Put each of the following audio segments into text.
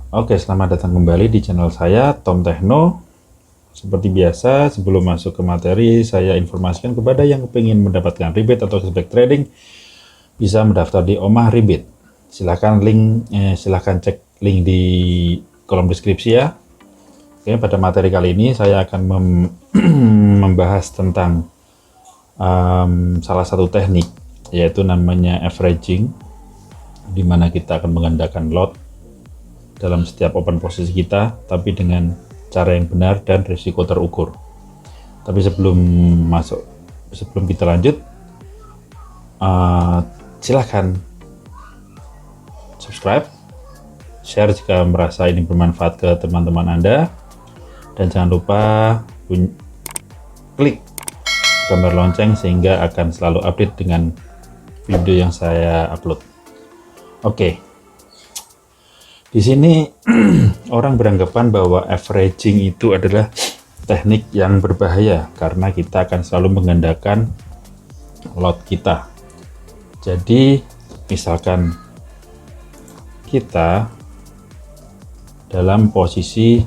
Oke, selamat datang kembali di channel saya, Tom Techno. Seperti biasa, sebelum masuk ke materi, saya informasikan kepada yang ingin mendapatkan rebate atau cashback trading, bisa mendaftar di Omah Rebate. Silahkan cek link di kolom deskripsi ya. Oke, pada materi kali ini saya akan membahas tentang salah satu teknik, yaitu namanya averaging, di mana kita akan menggandakan lot dalam setiap open posisi kita, tapi dengan cara yang benar dan risiko terukur. Tapi sebelum kita lanjut, silahkan subscribe, share jika merasa ini bermanfaat ke teman-teman Anda, dan jangan lupa klik gambar lonceng sehingga akan selalu update dengan video yang saya upload. Oke. Di sini orang beranggapan bahwa averaging itu adalah teknik yang berbahaya karena kita akan selalu menggandakan lot kita. Jadi misalkan kita dalam posisi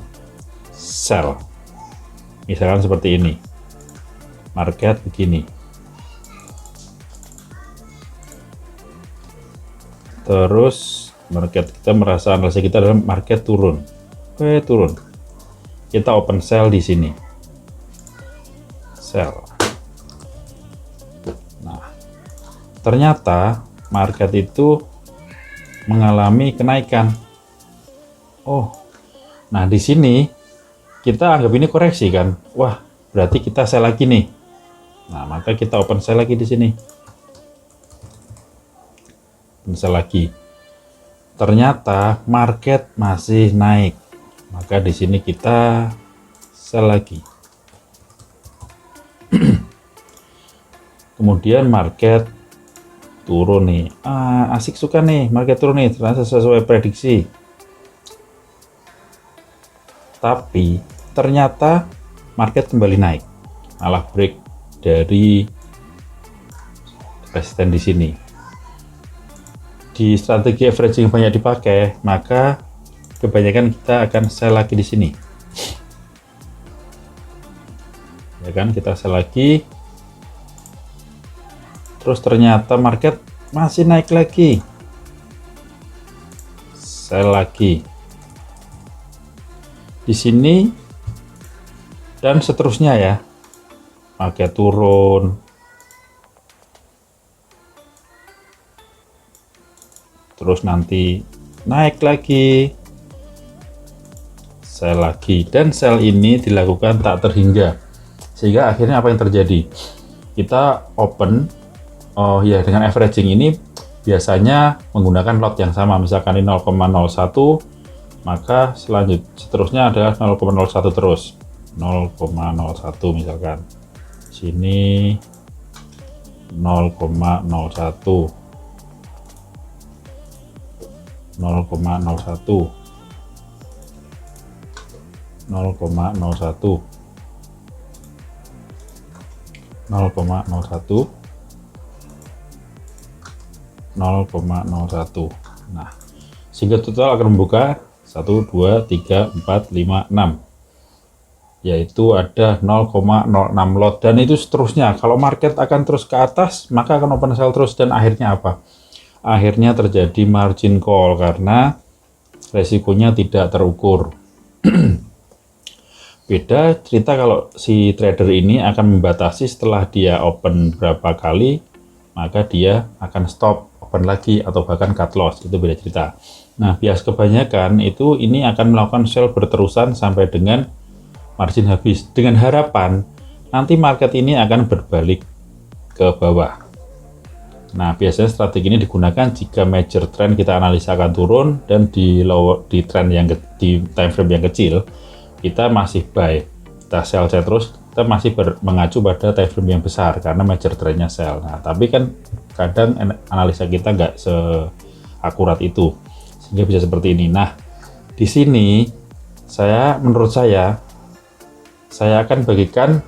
sell, misalkan seperti ini, market begini, terus market kita merasa analisa kita adalah market turun, turun. Kita open sell di sini, sell. Nah, ternyata market itu mengalami kenaikan. Oh, nah di sini kita anggap ini koreksi kan? Wah, berarti kita sell lagi nih. Nah, maka kita open sell lagi di sini, open sell lagi. Ternyata market masih naik, maka di sini kita sell lagi. Kemudian market turun nih, asik suka nih market turun nih, ternyata sesuai prediksi. Tapi ternyata market kembali naik, malah break dari resisten di sini. Di strategi averaging banyak dipakai, maka kebanyakan kita akan sell lagi di sini. Ya kan, kita sell lagi. Terus ternyata market masih naik lagi. Sell lagi. Di sini dan seterusnya ya. Market turun, terus nanti naik lagi, sell lagi, dan sell ini dilakukan tak terhingga, sehingga akhirnya apa yang terjadi, kita open dengan averaging ini biasanya menggunakan lot yang sama, misalkan ini 0,01, maka seterusnya adalah 0,01 terus, 0,01 misalkan sini 0,01, 0,01, 0,01, 0,01, 0,01. Nah, sehingga total akan membuka 1, 2, 3, 4, 5, 6, yaitu ada 0,06 lot, dan itu seterusnya. Kalau market akan terus ke atas, maka akan open sell terus, dan akhirnya apa? Akhirnya terjadi margin call karena resikonya tidak terukur. Beda cerita kalau si trader ini akan membatasi setelah dia open berapa kali, maka dia akan stop, open lagi, atau bahkan cut loss, itu beda cerita. Nah, bias kebanyakan itu ini akan melakukan sell berterusan sampai dengan margin habis, dengan harapan nanti market ini akan berbalik ke bawah. Nah, biasanya strategi ini digunakan jika major trend kita analisa akan turun, dan di trend di time frame yang kecil kita masih buy, kita sell terus, kita masih mengacu pada time frame yang besar karena major trendnya sell. Nah, tapi kan kadang analisa kita nggak seakurat itu, sehingga bisa seperti ini. Nah, di sini menurut saya akan bagikan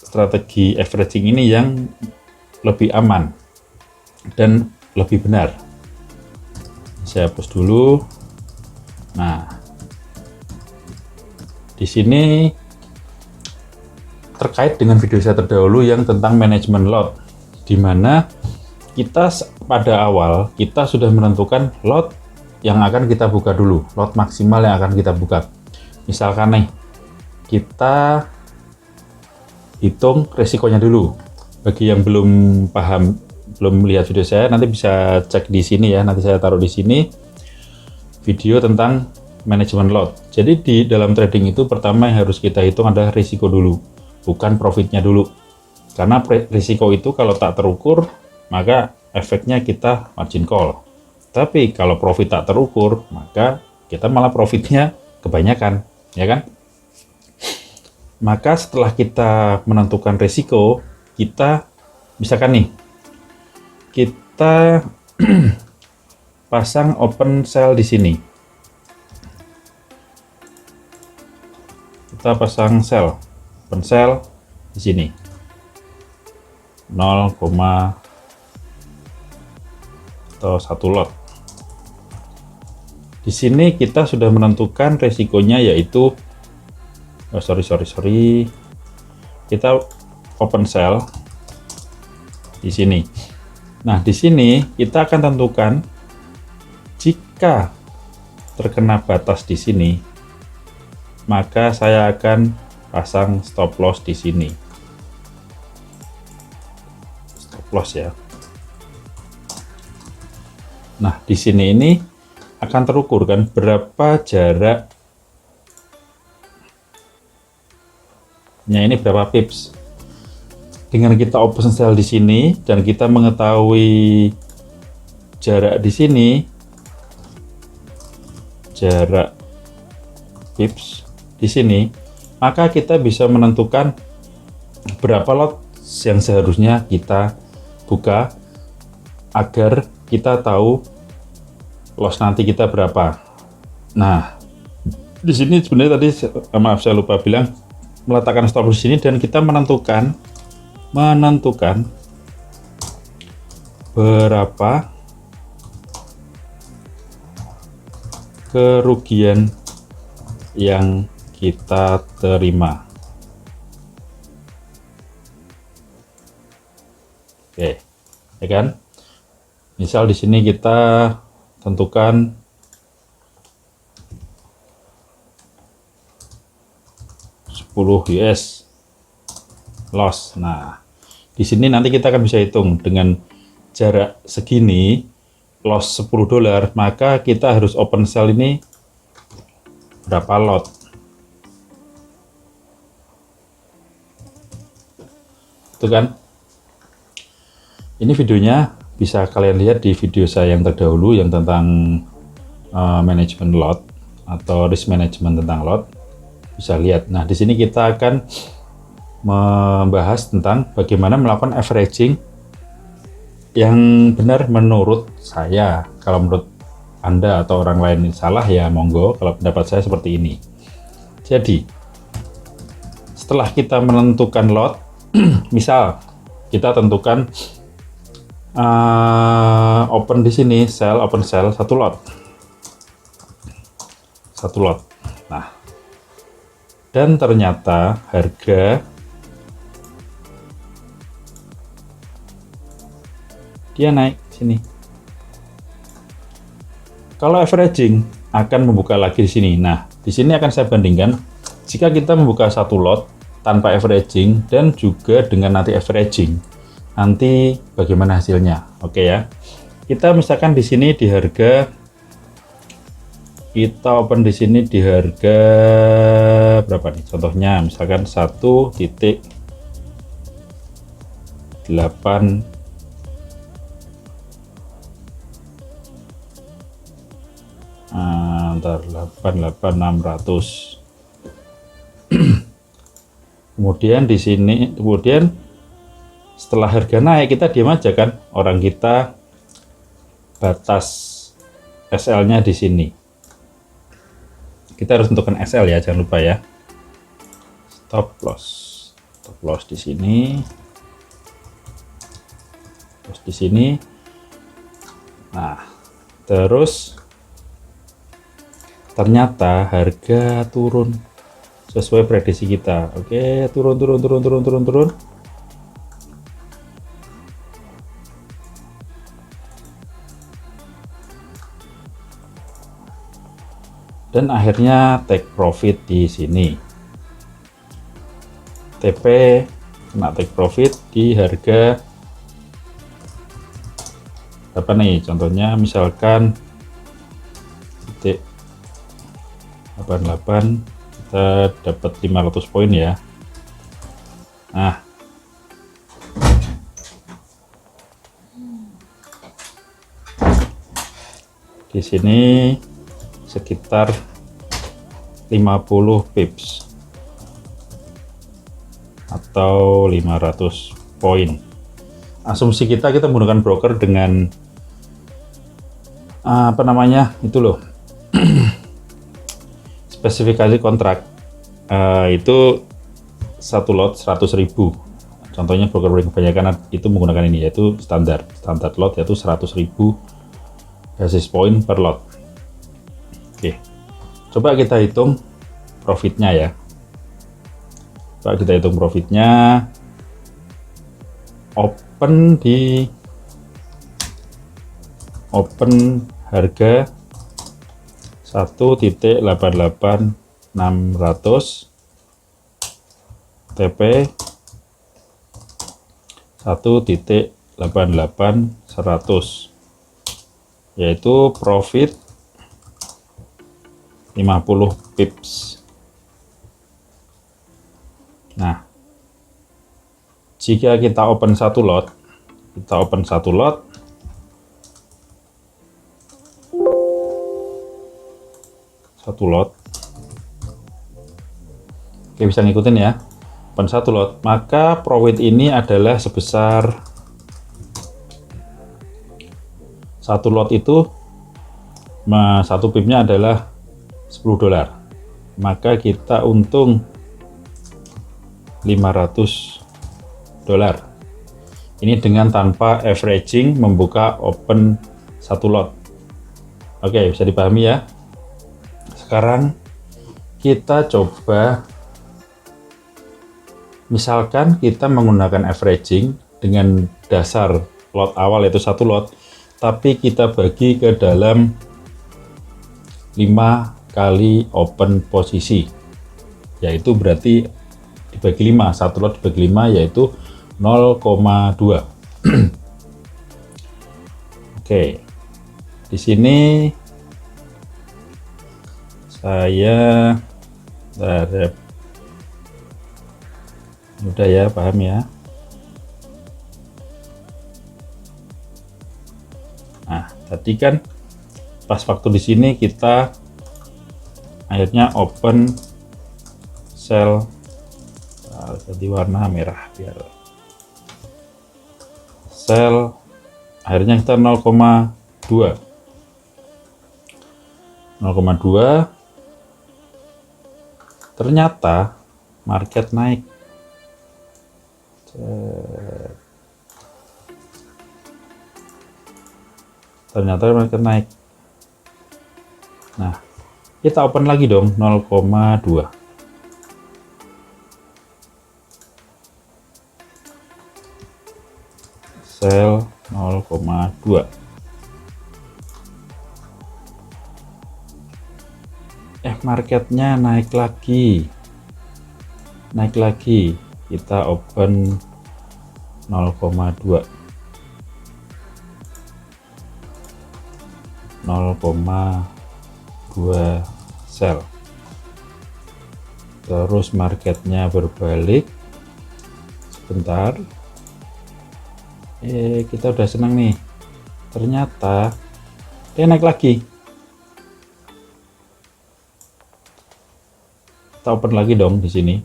strategi averaging ini yang lebih aman dan lebih benar. Saya hapus dulu. Nah, di sini terkait dengan video saya terdahulu yang tentang manajemen lot, di mana kita pada awal kita sudah menentukan lot yang akan kita buka dulu, lot maksimal yang akan kita buka. Misalkan nih, kita hitung resikonya dulu. Bagi yang belum paham, belum lihat video saya, nanti bisa cek di sini ya. Nanti saya taruh di sini video tentang manajemen lot. Jadi di dalam trading itu pertama yang harus kita hitung adalah risiko dulu, bukan profitnya dulu. Karena risiko itu kalau tak terukur, maka efeknya kita margin call. Tapi kalau profit tak terukur, maka kita malah profitnya kebanyakan, ya kan? Maka setelah kita menentukan risiko, kita misalkan nih, kita pasang open sell di sini. Kita pasang sell, open sell di sini. 0, atau 1 lot. Di sini kita sudah menentukan resikonya yaitu kita open sell di sini. Nah, di sini kita akan tentukan jika terkena batas di sini, maka saya akan pasang stop loss di sini. Stop loss ya. Nah, di sini ini akan terukur kan berapa jaraknya, ini berapa pips. Dengan kita open sell di sini dan kita mengetahui jarak di sini, jarak pips di sini, maka kita bisa menentukan berapa lot yang seharusnya kita buka agar kita tahu loss nanti kita berapa. Nah, di sini sebenarnya tadi maaf saya lupa bilang, meletakkan stop loss di sini dan kita menentukan berapa kerugian yang kita terima. Oke, ya kan? Misal di sini kita tentukan 10 US loss. Nah, di sini nanti kita akan bisa hitung dengan jarak segini loss 10 dolar, maka kita harus open sell ini berapa lot. Itu kan? Ini videonya bisa kalian lihat di video saya yang terdahulu yang tentang manajemen lot atau risk management tentang lot. Bisa lihat. Nah, di sini kita akan membahas tentang bagaimana melakukan averaging yang benar menurut saya. Kalau menurut Anda atau orang lain salah ya monggo, kalau pendapat saya seperti ini. Jadi setelah kita menentukan lot, misal kita tentukan open di sini open sell 1 lot. Nah, dan ternyata harga dia naik sini. Kalau averaging akan membuka lagi di sini. Nah, di sini akan saya bandingkan jika kita membuka 1 lot tanpa averaging dan juga dengan nanti averaging. Nanti bagaimana hasilnya? Oke ya. Kita misalkan di sini di harga, kita open di sini di harga berapa nih? Contohnya misalkan 1.8 antar 88600. Kemudian di sini, setelah harga naik kita diam aja kan, orang kita batas SL-nya di sini. Kita harus tentukan SL ya, jangan lupa ya. Stop loss di sini, terus di sini. Nah, terus ternyata harga turun sesuai prediksi kita. Oke, turun. Dan akhirnya take profit di sini. TP kena take profit di harga apa nih? Contohnya misalkan titik 88, kita dapat 500 poin ya. Nah, di sini sekitar 50 pips atau 500 poin. Asumsi kita menggunakan broker dengan apa namanya itu loh spesifikasi kontrak itu satu lot 100.000. Contohnya broker kebanyakan itu menggunakan ini, yaitu standar lot yaitu 100.000 basis point per lot. Oke, coba kita hitung profitnya ya. Coba kita hitung profitnya. Open harga 1.88600, TP 1.88100, yaitu profit 50 pips. Nah, jika kita open satu lot, oke, bisa ngikutin ya, open satu lot, maka profit ini adalah sebesar satu lot itu satu pipnya adalah $10, maka kita untung $500. Ini dengan tanpa averaging membuka open satu lot. Oke, bisa dipahami ya. Sekarang kita coba, misalkan kita menggunakan averaging dengan dasar lot awal yaitu satu lot, tapi kita bagi ke dalam 5 kali open posisi, yaitu berarti dibagi 5, satu lot dibagi 5 yaitu 0,2. Oke, di sini saya harap udah ya, paham ya. Nah, tadi kan pas waktu di sini kita akhirnya open sell, ganti warna merah biar sell, akhirnya kita 0,2. Ternyata market naik. Nah, kita open lagi dong 0,2. Sell 0,2. Marketnya naik lagi, kita open 0,2 sell, terus marketnya berbalik sebentar, kita udah senang nih, ternyata dia naik lagi. Kita open lagi dong di sini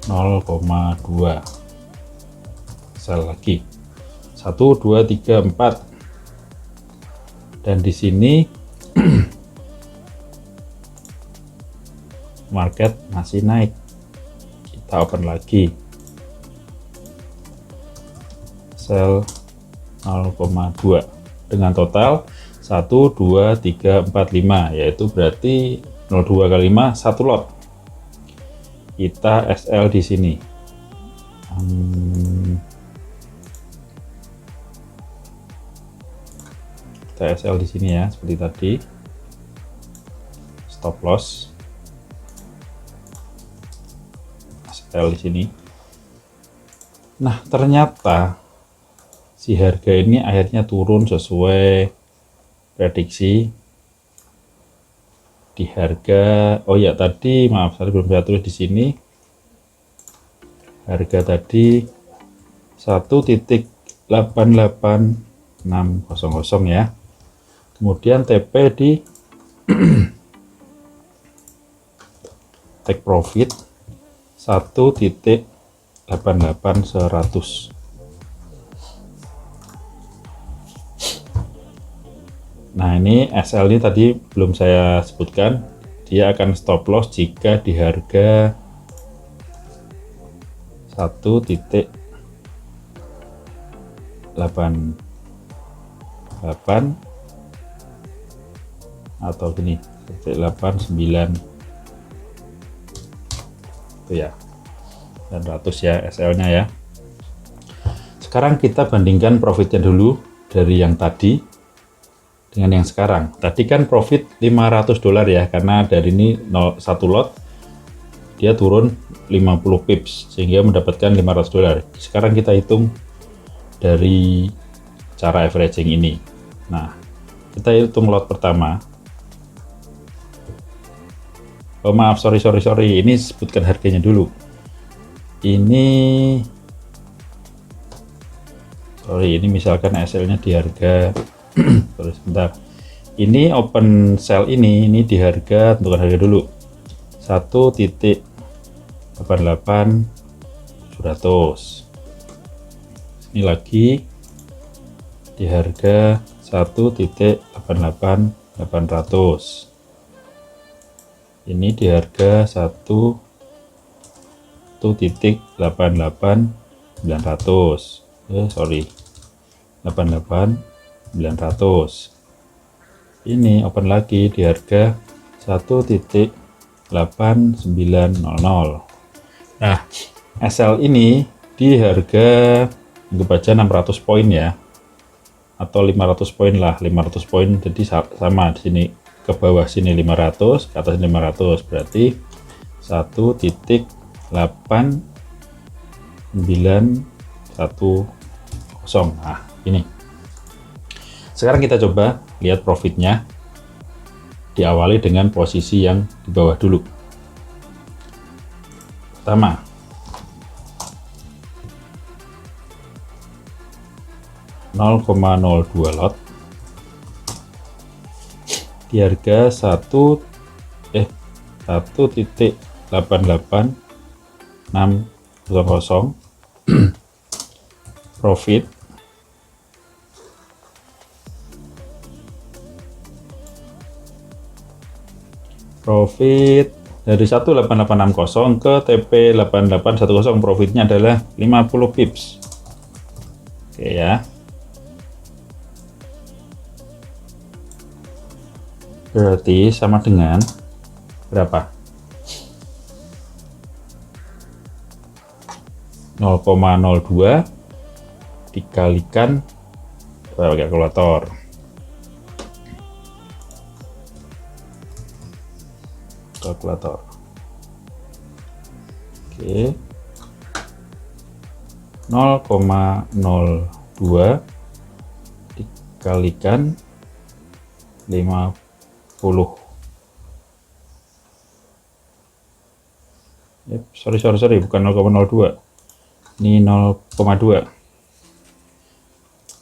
0,2 sell lagi, 1 2 3 4, dan di sini market masih naik, kita open lagi sell 0,2. dengan total 1, 2, 3, 4, 5, yaitu berarti 0,2 kali 5 1 lot. Kita SL di sini. Kita SL di sini ya, seperti tadi. Stop loss. SL di sini. Nah, ternyata si harga ini akhirnya turun sesuai prediksi di harga. Oh ya, tadi maaf, saya belum saya tulis di sini. Harga tadi 1.88600 ya. Kemudian TP di take profit 1.88100. Nah, ini SL ini tadi belum saya sebutkan, dia akan stop loss jika di harga 1.88 atau gini 1.89 itu ya, 900 ya SL-nya ya. Sekarang kita bandingkan profitnya dulu dari yang tadi dengan yang sekarang. Tadi kan profit $500 ya, karena dari ini 1 lot dia turun 50 pips sehingga mendapatkan $500. Sekarang kita hitung dari cara averaging ini. Nah, kita hitung lot pertama. Oh maaf, sorry, ini sebutkan harganya dulu. Ini misalkan SL-nya di harga sorry, sebentar. Ini open sell ini di harga, tentukan harga dulu 1.88700. Ini lagi di harga 1.88800. Ini di harga 1.88900. 88900. Ini open lagi di harga 1.8900. Nah, SL ini di harga anggap aja 600 poin ya, atau 500 poin lah, 500 poin. Jadi sama di sini ke bawah sini 500, ke atas 500, berarti 1.8910. Nah, ini. Sekarang kita coba lihat profitnya. Diawali dengan posisi yang di bawah dulu. Pertama, $0,02 lot di harga 1.88600. Profit dari 1.8860 ke TP 8810, profitnya adalah 50 pips. Oke ya. Berarti sama dengan berapa? 0,02 dikalikan, pakai kalkulator. Oke. 0,02 dikalikan 50. Sorry, bukan 0,02. Ini 0,2.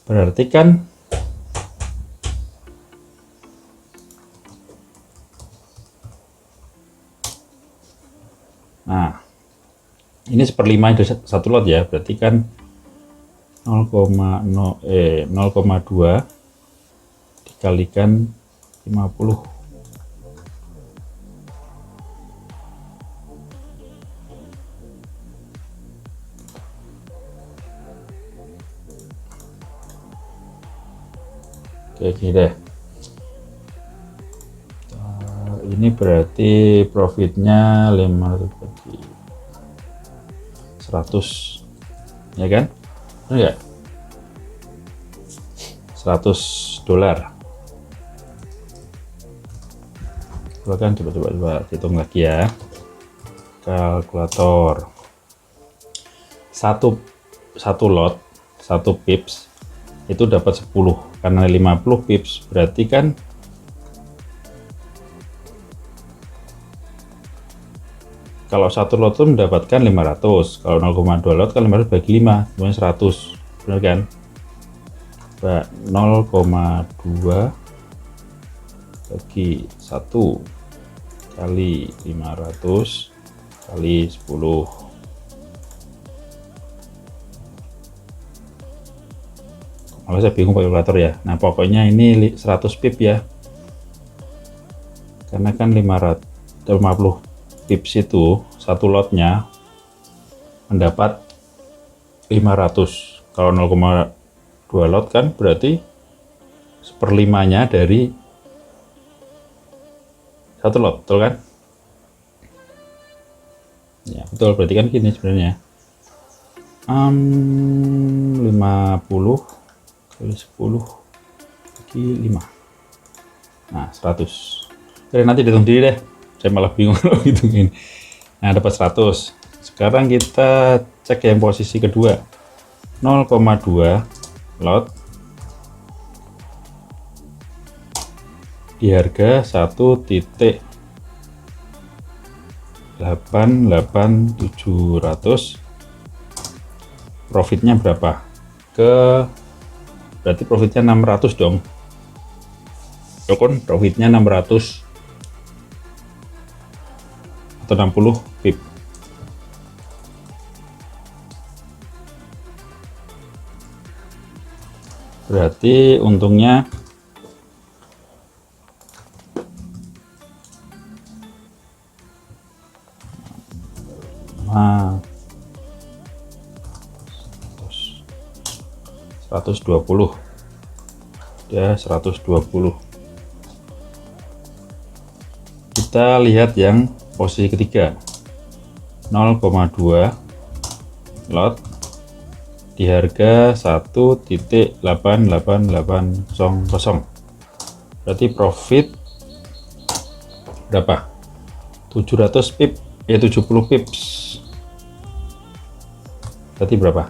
Berarti kan nah, ini 1/5 dari 1 lot ya, berarti kan 0,2 dikalikan 50. Oke, gini deh. Ini berarti profitnya 500 bagi 100, ya kan? Benar nggak? 100 dolar. Coba hitung lagi ya. Kalkulator. Satu lot, 1 pips itu dapat 10, karena 50 pips berarti kan kalau 1 lot itu mendapatkan 500, kalau 0,2 lot kan 500 bagi 5, semuanya 100, benar kan? 0,2 bagi 1 kali 500 kali 10. Kalau saya bingung pakai kalkulator ya. Nah, pokoknya ini 100 pip ya. Karena kan 550 pips itu satu lotnya mendapat 500. Kalau 0,2 lot kan berarti 1/5-nya dari satu lot, betul kan? Ya, betul. Berarti kan gini sebenarnya. 50 kali 10 bagi 5. Nah, 100. Oke, nanti dihitung diri deh. Saya malah bingung kalau hitungin. Nah, dapat 100. Sekarang kita cek yang posisi kedua. 0,2 lot di harga 1,88700. Profitnya berapa? Berarti profitnya 600 dong. Profitnya 600 atau 60 pip. Berarti untungnya nah, 120 ya, 120. Kita lihat yang posisi ketiga, 0,2 lot di harga 1,88800. Berarti profit berapa? 700 pip, ya 70 pips. Berarti berapa?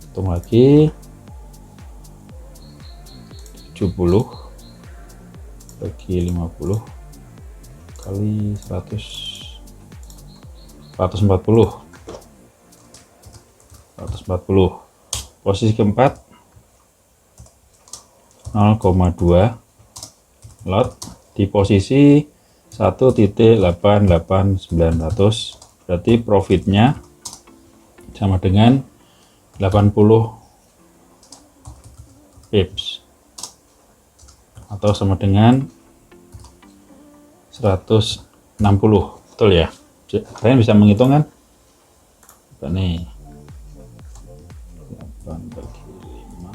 Hitung lagi. 70 bagi 50 kali 140. Posisi keempat 0,2 lot di posisi 1,88900. Berarti profitnya sama dengan 80 pips atau sama dengan 160. Betul ya? Kalian bisa menghitung kan? Coba nih, 8 bagi 5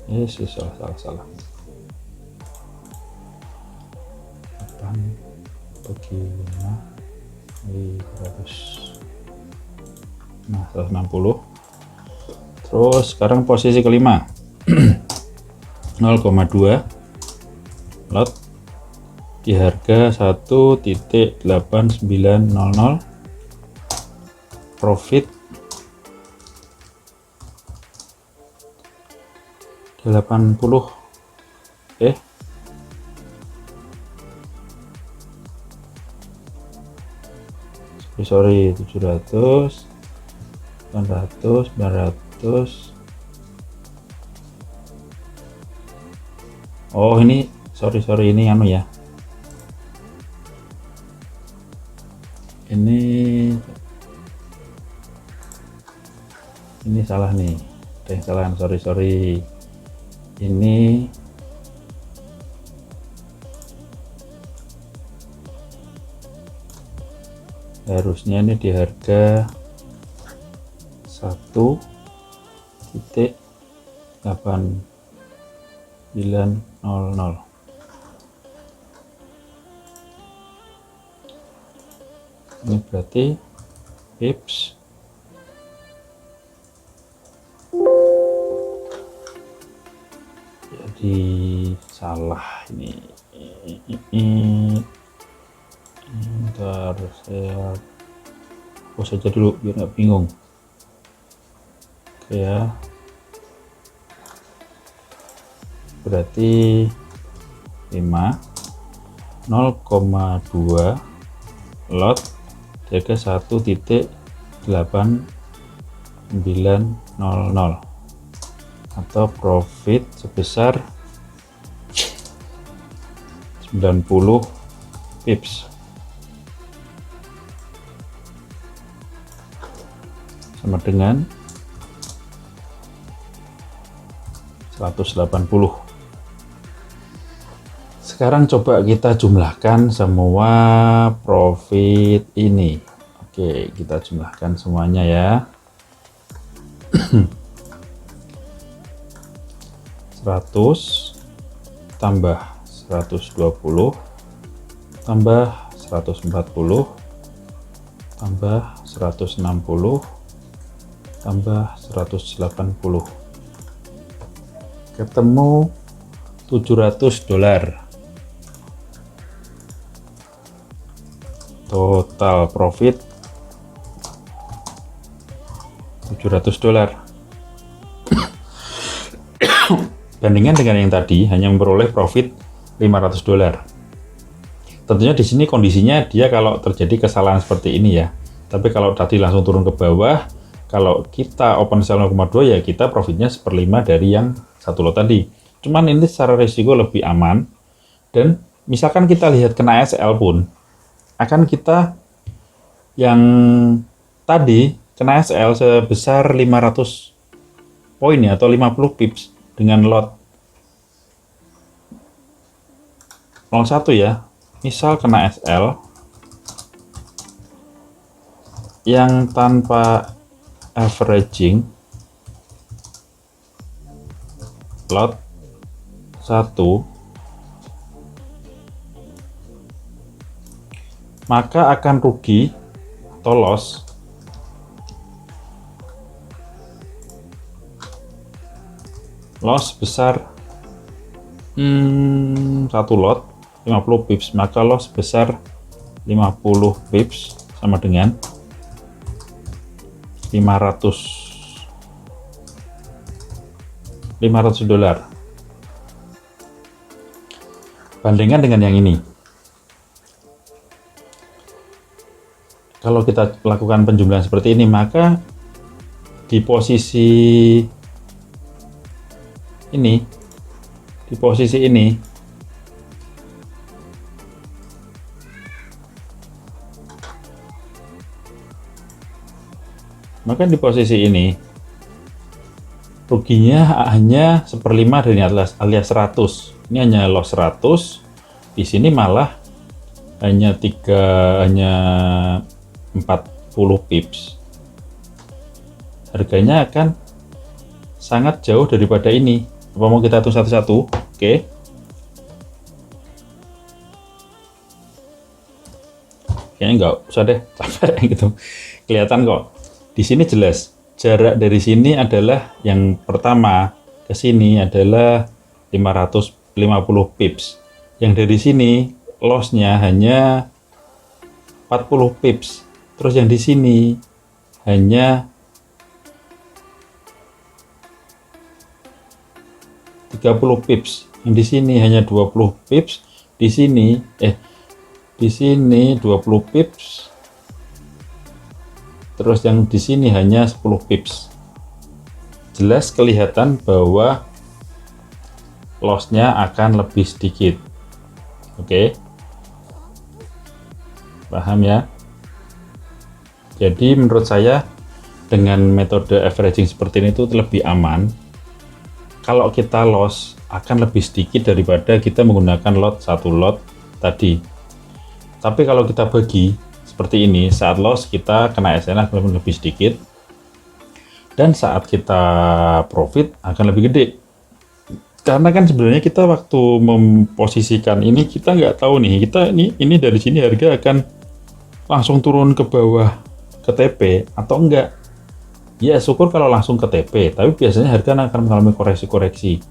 kali salah 8 bagi 5 kali 100. Nah, 160. Terus sekarang posisi kelima 0,2 lot di harga 1,8900. Profit 80. Sorry 700, 900. Oh, ini sorry ini anu ya, ini salah nih, ada yang salah. Sorry ini harusnya ini di harga 1 titik 8900. Ini berarti pips jadi salah ini. Ntar saya hapus saja dulu biar nggak bingung. Oke ya, berarti 5 0,2 lot jaga 1.8900 atau profit sebesar 90 pips sama dengan 180. Sekarang coba kita jumlahkan semua profit ini. Oke, kita jumlahkan semuanya ya. 100 tambah 120 tambah 140 tambah 160 tambah 180 ketemu $700. Total profit $700. Bandingkan dengan yang tadi hanya memperoleh profit $500. Tentunya di sini kondisinya dia kalau terjadi kesalahan seperti ini ya. Tapi kalau tadi langsung turun ke bawah, kalau kita open sell 0,2 ya kita profitnya 1/5 dari yang satu lot tadi. Cuman ini secara risiko lebih aman. Dan misalkan kita lihat kena SL pun, akan kita yang tadi kena SL sebesar 500 poin ya, atau 50 pips dengan lot 01 ya. Misal kena SL yang tanpa averaging lot 1, maka akan rugi atau loss besar satu lot 50 pips, maka loss besar 50 pips sama dengan 500 $500. Bandingkan dengan yang ini. Kalau kita lakukan penjumlahan seperti ini, maka di posisi ini, maka di posisi ini ruginya hanya 1/5 dari alias 100. Ini hanya loss 100. Di sini malah hanya 40 pips. Harganya akan sangat jauh daripada ini. Apa mau kita hitung satu-satu? Oke. Kayaknya nggak usah deh, capek gitu. Kelihatan kok. Di sini jelas jarak dari sini adalah yang pertama ke sini adalah 550 pips. Yang dari sini lossnya hanya 40 pips. Terus yang di sini hanya 30 pips. Yang di sini hanya 20 pips. Di sini 20 pips. Terus yang di sini hanya 10 pips. Jelas kelihatan bahwa lossnya akan lebih sedikit. Oke. Paham ya? Jadi menurut saya dengan metode averaging seperti ini itu lebih aman. Kalau kita loss akan lebih sedikit daripada kita menggunakan satu lot tadi. Tapi kalau kita bagi seperti ini, saat loss kita kena SL akan lebih sedikit. dan saat kita profit akan lebih gede. Karena kan sebenarnya kita waktu memposisikan ini kita nggak tahu nih, kita ini dari sini harga akan langsung turun ke bawah ke TP atau enggak. Ya syukur kalau langsung ke TP, tapi biasanya harga akan mengalami koreksi-koreksi.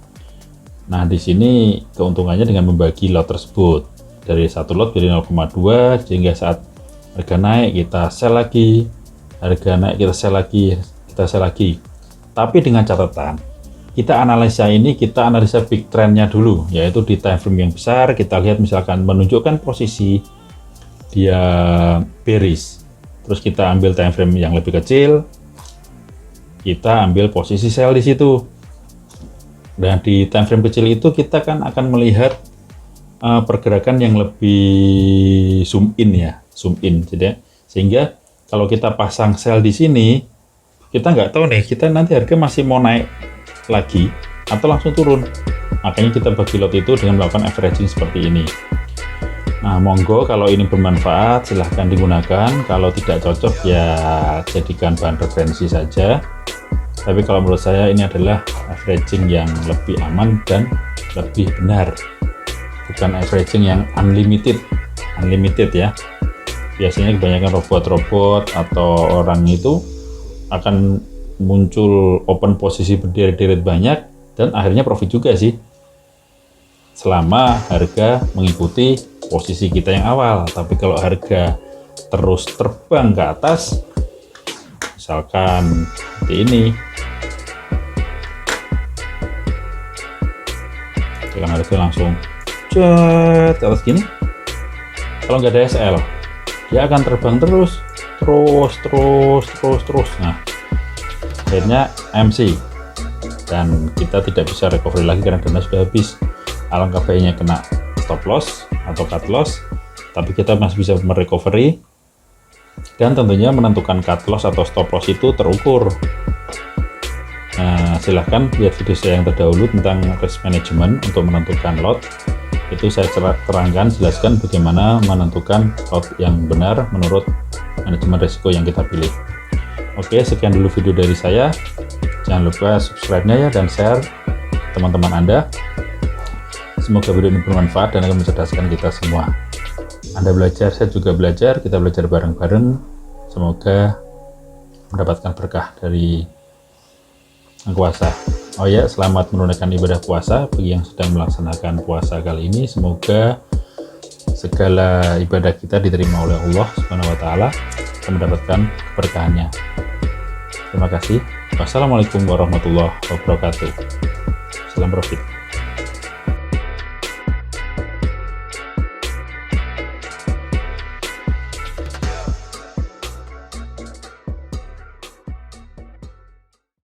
Nah di sini keuntungannya dengan membagi lot tersebut dari satu lot jadi 0,2, sehingga saat harga naik kita sell lagi, harga naik kita sell lagi, Tapi dengan catatan kita analisa big trendnya dulu, yaitu di time frame yang besar. Kita lihat misalkan menunjukkan posisi dia bearish, terus kita ambil time frame yang lebih kecil, kita ambil posisi sell di situ. Dan di time frame kecil itu kita kan akan melihat pergerakan yang lebih zoom in. Jadi sehingga kalau kita pasang sell di sini, kita nggak tahu nih, kita nanti harga masih mau naik lagi atau langsung turun. Makanya kita bagi lot itu dengan melakukan averaging seperti ini. Nah, monggo kalau ini bermanfaat silahkan digunakan. Kalau tidak cocok ya jadikan bahan referensi saja. Tapi kalau menurut saya ini adalah averaging yang lebih aman dan lebih benar. Bukan averaging yang unlimited ya. Biasanya kebanyakan robot-robot atau orang itu akan muncul open posisi berderet-deret banyak dan akhirnya profit juga sih. Selama harga mengikuti posisi kita yang awal. Tapi kalau harga terus terbang ke atas, misalkan seperti ini, dengan harga langsung cet ke atas gini, kalau nggak ada SL dia akan terbang terus. Nah akhirnya MC dan kita tidak bisa recovery lagi karena dana sudah habis. Alangkah baiknya kena stop loss atau cut loss, tapi kita masih bisa merecovery, dan tentunya menentukan cut loss atau stop loss itu terukur. Nah, silahkan lihat video saya yang terdahulu tentang risk management untuk menentukan lot. Itu saya jelaskan bagaimana menentukan lot yang benar menurut manajemen risiko yang kita pilih. Oke, sekian dulu video dari saya. Jangan lupa subscribe-nya ya dan share teman-teman Anda. Semoga video ini bermanfaat dan akan mencerdaskan kita semua. Anda belajar, saya juga belajar, kita belajar bareng-bareng. Semoga mendapatkan berkah dari Yang Kuasa. Oh ya, selamat menunaikan ibadah puasa bagi yang sedang melaksanakan puasa kali ini. Semoga segala ibadah kita diterima oleh Allah Subhanahu wa Ta'ala dan mendapatkan keberkahannya. Terima kasih. Wassalamualaikum warahmatullahi wabarakatuh. Salam profit.